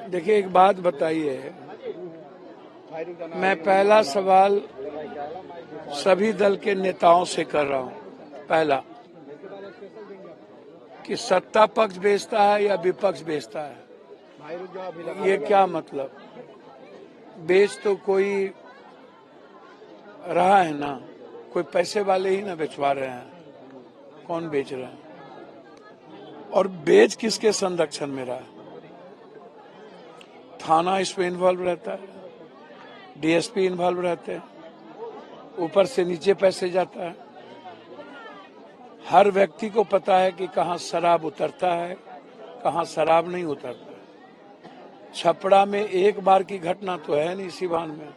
देखिए, एक बात बताइए, मैं पहला सवाल सभी दल के नेताओं से कर रहा हूं। पहला, कि सत्ता पक्ष बेचता है या विपक्ष बेचता है? ये क्या मतलब? बेच तो कोई रहा है ना, कोई पैसे वाले ही ना बेचवा रहे हैं। कौन बेच रहे हैं? और बेच किसके संरक्षण में रहा है? थाना इसमें इन्वॉल्व रहता है, डीएसपी इन्वॉल्व रहते हैं, ऊपर से नीचे पैसे जाता है। हर व्यक्ति को पता है कि कहाँ शराब उतरता है, कहाँ शराब नहीं उतरता है। छपड़ा में एक बार की घटना तो है नहीं। सिवान में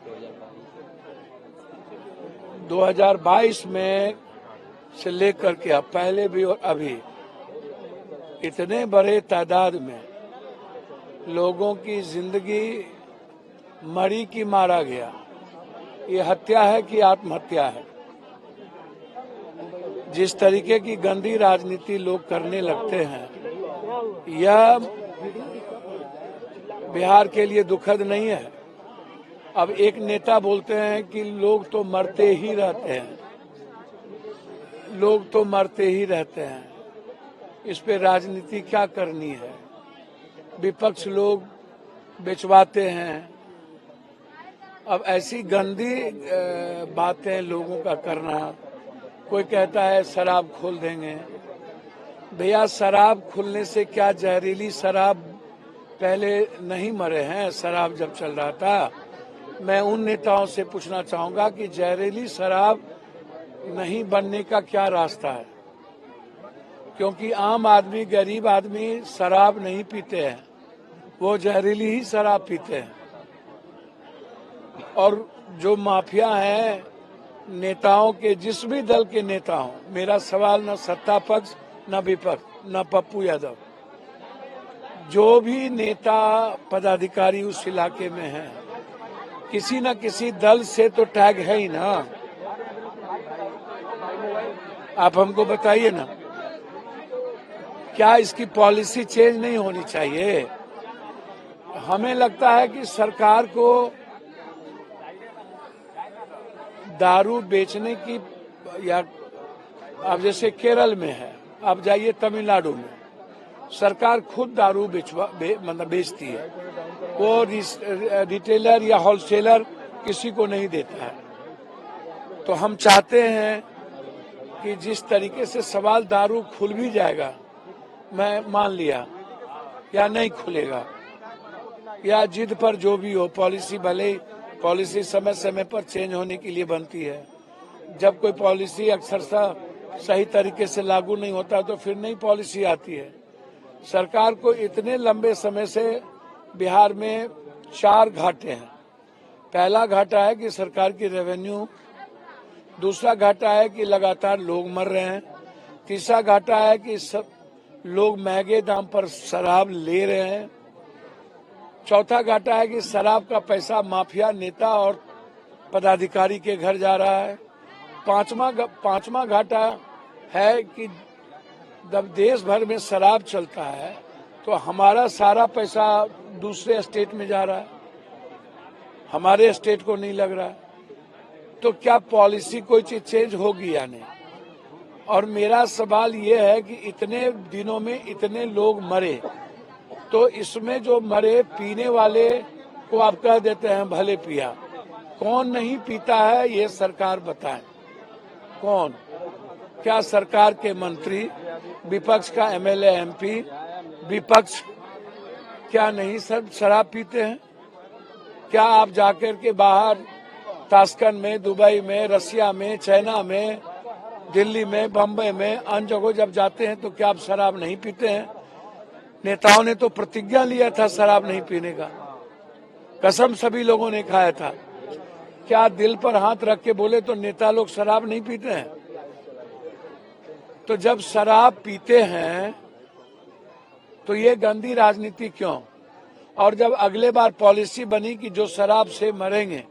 2022 में से लेकर के अब पहले भी और अभी इतने बड़े तादाद में लोगों की जिंदगी मरी की मारा गया। ये हत्या है कि आत्महत्या है? जिस तरीके की गंदी राजनीति लोग करने लगते हैं, यह बिहार के लिए दुखद नहीं है। अब एक नेता बोलते हैं कि लोग तो मरते ही रहते हैं, लोग तो मरते ही रहते हैं। इस पे राजनीति क्या करनी है? विपक्ष लोग बेचवाते हैं। अब ऐसी गंदी बातें लोगों का करना। कोई कहता है शराब खोल देंगे। भैया, शराब खुलने से क्या, जहरीली शराब पहले नहीं मरे हैं? शराब जब चल रहा था, मैं उन नेताओं से पूछना चाहूंगा कि जहरीली शराब नहीं बनने का क्या रास्ता है? क्योंकि आम आदमी, गरीब आदमी शराब नहीं पीते हैं, वो जहरीली ही शराब पीते हैं। और जो माफिया है नेताओं के, जिस भी दल के नेता हों, मेरा सवाल न सत्ता पक्ष न विपक्ष न पप्पू यादव, जो भी नेता पदाधिकारी उस इलाके में है, किसी न किसी दल से तो टैग है ही ना। आप हमको बताइए ना, क्या इसकी पॉलिसी चेंज नहीं होनी चाहिए? हमें लगता है कि सरकार को दारू बेचने की, या अब जैसे केरल में है, अब जाइए तमिलनाडु में, सरकार खुद दारू मतलब बेचती है। वो रिटेलर या होलसेलर किसी को नहीं देता है। तो हम चाहते हैं कि जिस तरीके से सवाल दारू खुल भी जाएगा, मैं मान लिया, या नहीं खुलेगा, या जिद पर जो भी हो, पॉलिसी भले, पॉलिसी समय समय पर चेंज होने के लिए बनती है। जब कोई पॉलिसी अक्सरशः सही तरीके से लागू नहीं होता तो फिर नई पॉलिसी आती है। सरकार को इतने लंबे समय से बिहार में 4 घाटे हैं। पहला घाटा है कि सरकार की रेवेन्यू, दूसरा घाटा है कि लगातार लोग मर रहे हैं, तीसरा घाटा है कि सब लोग महंगे दाम पर शराब ले रहे हैं, चौथा घाटा है कि शराब का पैसा माफिया नेता और पदाधिकारी के घर जा रहा है, पांचवा घाटा है कि जब देश भर में शराब चलता है तो हमारा सारा पैसा दूसरे स्टेट में जा रहा है, हमारे स्टेट को नहीं लग रहा है। तो क्या पॉलिसी कोई चीज चेंज होगी या नहीं? और मेरा सवाल ये है कि इतने दिनों में इतने लोग मरे, तो इसमें जो मरे पीने वाले को आप कह देते हैं भले पिया, कौन नहीं पीता है ये सरकार बताए। कौन? क्या सरकार के मंत्री, विपक्ष का एमएलए एमपी, विपक्ष क्या नहीं सब शराब पीते हैं? क्या आप जाकर के बाहर ताशकंद में, दुबई में, रसिया में, चाइना में, दिल्ली में, बम्बई में, अन्य जगहों जब जाते हैं तो क्या आप शराब नहीं पीते हैं? नेताओं ने तो प्रतिज्ञा लिया था शराब नहीं पीने का, कसम सभी लोगों ने खाया था। क्या दिल पर हाथ रख के बोले तो नेता लोग शराब नहीं पीते हैं? तो जब शराब पीते हैं तो ये गंदी राजनीति क्यों? और जब अगले बार पॉलिसी बनी कि जो शराब से मरेंगे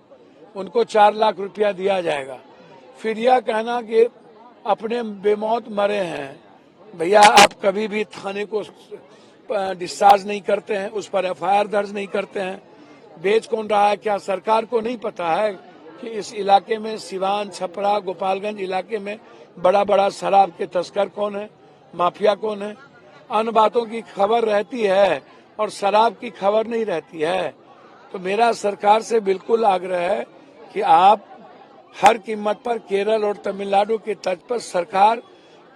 उनको 4 लाख रुपया दिया जाएगा, फिर यह कहना कि अपने बेमौत मरे हैं। भैया, आप कभी भी थाने को डिस्चार्ज नहीं करते हैं, उस पर एफआईआर दर्ज नहीं करते हैं। बेच कौन रहा है? क्या सरकार को नहीं पता है कि इस इलाके में, सिवान, छपरा, गोपालगंज इलाके में बड़ा बड़ा शराब के तस्कर कौन है, माफिया कौन है? अन्य बातों की खबर रहती है और शराब की खबर नहीं रहती है। तो मेरा सरकार से बिल्कुल आग्रह है कि आप हर कीमत पर केरल और तमिलनाडु के तर्ज पर सरकार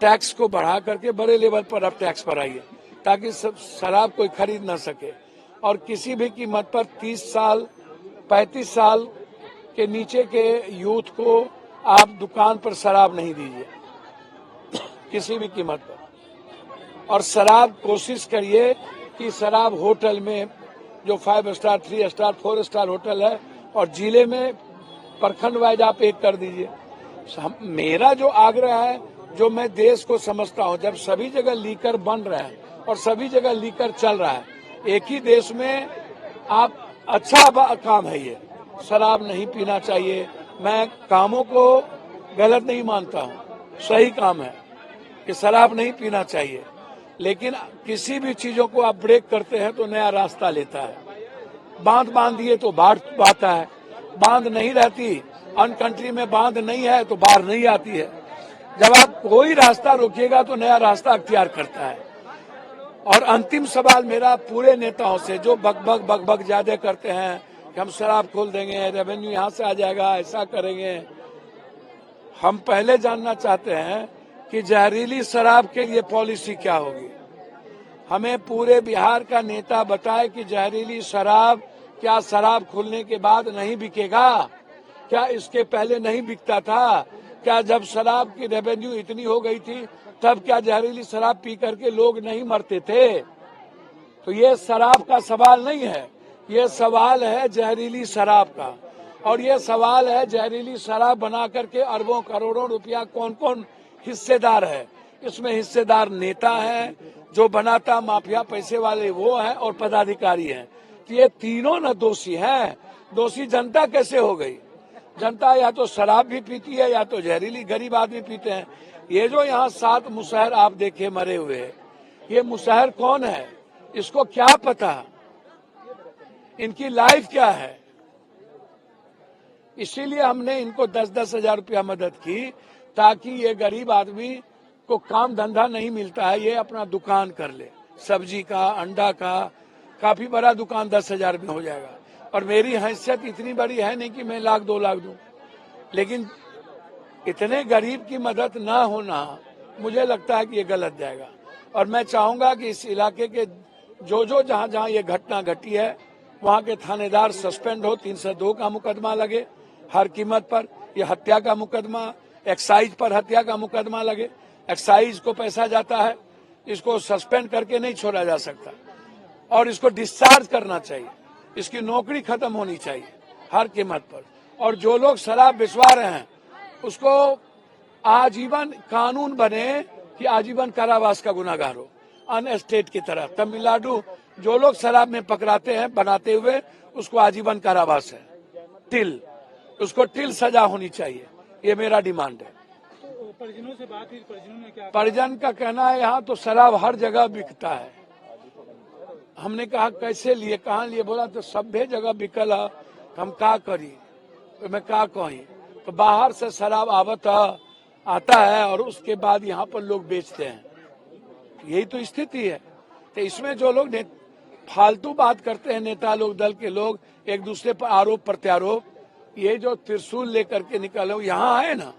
टैक्स को बढ़ा करके बड़े लेवल पर अब टैक्स बढ़ाइए, ताकि शराब कोई खरीद ना सके। और किसी भी कीमत पर 30 साल 35 साल के नीचे के यूथ को आप दुकान पर शराब नहीं दीजिए किसी भी कीमत पर। और शराब कोशिश करिए कि शराब होटल में, जो 5 स्टार, 3 स्टार, 4 स्टार होटल है, और जिले में प्रखंड वाइज आप एक कर दीजिए। मेरा जो आग्रह है, जो मैं देश को समझता हूं, जब सभी जगह लीकर बन रहा है और सभी जगह लीकर चल रहा है, एक ही देश में आप अच्छा काम है ये, शराब नहीं पीना चाहिए। मैं कामों को गलत नहीं मानता हूं, सही काम है कि शराब नहीं पीना चाहिए, लेकिन किसी भी चीजों को आप ब्रेक करते हैं तो नया रास्ता लेता है। बांध दिए तो बाढ़ आता है, बांध नहीं रहती, अन्य कंट्री में बांध नहीं है तो बाढ़ नहीं आती है। जब आप कोई रास्ता रोकिएगा तो नया रास्ता अख्तियार करता है। और अंतिम सवाल मेरा पूरे नेताओं से, जो बकबक ज्यादा करते हैं कि हम शराब खोल देंगे, रेवेन्यू यहाँ से आ जाएगा, ऐसा करेंगे, हम पहले जानना चाहते हैं कि जहरीली शराब के लिए पॉलिसी क्या होगी। हमें पूरे बिहार का नेता बताए कि जहरीली शराब, क्या शराब खुलने के बाद नहीं बिकेगा? क्या इसके पहले नहीं बिकता था? क्या जब शराब की रेवेन्यू इतनी हो गई थी तब क्या जहरीली शराब पी करके लोग नहीं मरते थे? तो ये शराब का सवाल नहीं है, ये सवाल है जहरीली शराब का। और ये सवाल है जहरीली शराब बना करके अरबों करोड़ों रुपया कौन कौन हिस्सेदार है। इसमें हिस्सेदार नेता है, जो बनाता माफिया पैसे वाले वो है, और पदाधिकारी है। तो ये तीनों न दोषी हैं। दोषी जनता कैसे हो गई? जनता या तो शराब भी पीती है या तो जहरीली, गरीब आदमी पीते हैं। ये जो यहाँ 7 मुशहर आप देखे मरे हुए, ये मुशहर कौन है? इसको क्या पता इनकी लाइफ क्या है? इसीलिए हमने इनको 10-10 हजार रुपया मदद की, ताकि ये गरीब आदमी को काम धंधा नहीं मिलता है, ये अपना दुकान कर ले, सब्जी का, अंडा का। काफी बड़ा दुकान 10 हजार में हो जाएगा। और मेरी हैसियत इतनी बड़ी है नहीं कि मैं 1 लाख 2 लाख दूं, लेकिन इतने गरीब की मदद ना होना मुझे लगता है कि ये गलत जाएगा। और मैं चाहूंगा कि इस इलाके के जो जहां ये घटना घटी है, वहां के थानेदार सस्पेंड हो, 302 का मुकदमा लगे हर कीमत पर। ये हत्या का मुकदमा, एक्साइज पर हत्या का मुकदमा लगे। एक्साइज को पैसा जाता है, इसको सस्पेंड करके नहीं छोड़ा जा सकता, और इसको डिस्चार्ज करना चाहिए। इसकी नौकरी खत्म होनी चाहिए हर कीमत पर। और जो लोग शराब बिचवा रहे हैं, उसको आजीवन कानून बने कि आजीवन कारावास का गुनाहगार हो, अन्य स्टेट की तरह। तमिलनाडु जो लोग शराब में पकड़ाते हैं बनाते हुए, उसको आजीवन कारावास है, टिल, उसको टिल सजा होनी चाहिए। ये मेरा डिमांड है। तो परिजनों से बात हुई, परिजनों ने क्या? परिजन का कहना है यहाँ तो शराब हर जगह बिकता है। हमने कहा कैसे लिए, कहाँ लिए? बोला तो सभ्य जगह बिकल है, हम का करी, तो मैं का कही। तो बाहर से शराब आता है और उसके बाद यहाँ पर लोग बेचते हैं। यही तो स्थिति है। तो इसमें जो लोग फालतू बात करते हैं, नेता लोग, दल के लोग, एक दूसरे पर आरोप प्रत्यारोप, ये जो त्रिशूल लेकर के निकले यहाँ है ना,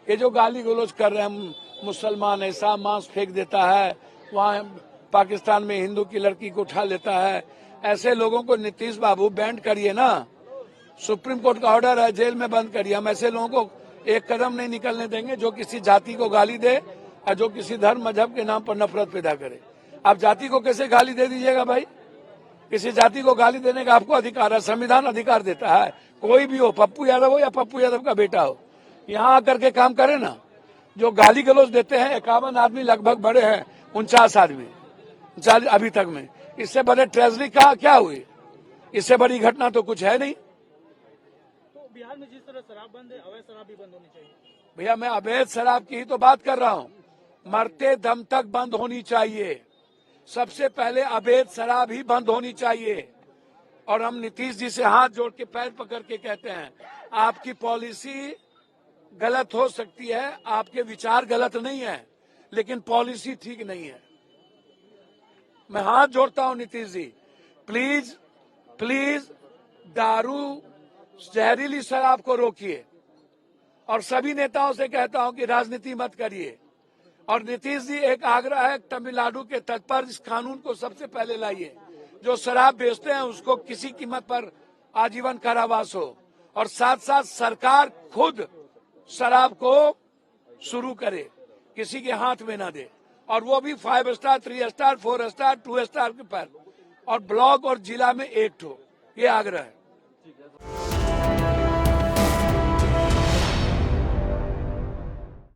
ये जो गाली गलौज कर रहे हैं, मुसलमान ऐसा मांस फेंक देता है, वहाँ पाकिस्तान में हिंदू की लड़की को उठा लेता है, ऐसे लोगों को नीतीश बाबू बैंड करिए ना। सुप्रीम कोर्ट का ऑर्डर है, जेल में बंद करिए। हम ऐसे लोगों को एक कदम नहीं निकलने देंगे जो किसी जाति को गाली दे और जो किसी धर्म मजहब के नाम पर नफरत पैदा करे। आप जाति को कैसे गाली दे दीजिएगा भाई? किसी जाति को गाली देने का आपको अधिकार है, संविधान अधिकार देता है। कोई भी हो, पप्पू यादव हो या पप्पू यादव का बेटा हो, यहाँ आकर के काम करे ना। जो गाली गलौज देते हैं 51 आदमी लगभग बड़े हैं, 49 आदमी 40 अभी तक में। इससे बड़े ट्रेजरी क्या हुई? इससे बड़ी घटना तो कुछ है नहीं। तो बिहार में जिस तरह शराब बंद है, अवैध शराब भी बंद होनी चाहिए। भैया मैं अवैध शराब की ही तो बात कर रहा हूँ। मरते दम तक बंद होनी चाहिए। सबसे पहले अवैध शराब ही बंद होनी चाहिए। और हम नीतीश जी से हाथ जोड़ के पैर पकड़ के कहते हैं, आपकी पॉलिसी गलत हो सकती है, आपके विचार गलत नहीं है, लेकिन पॉलिसी ठीक नहीं है। मैं हाथ जोड़ता हूं नीतीश जी, प्लीज प्लीज दारू जहरीली शराब को रोकिए। और सभी नेताओं से कहता हूं कि राजनीति मत करिए। और नीतीश जी, एक आग्रह है, तमिलनाडु के तट पर इस कानून को सबसे पहले लाइए। जो शराब बेचते हैं उसको किसी कीमत पर आजीवन कारावास हो। और साथ साथ सरकार खुद शराब को शुरू करे, किसी के हाथ में ना दे। और वो भी 5 स्टार, 3 स्टार, 4 स्टार, 2 स्टार के पर। और ब्लॉक और जिला में 1 ठो, ये आग्रह है।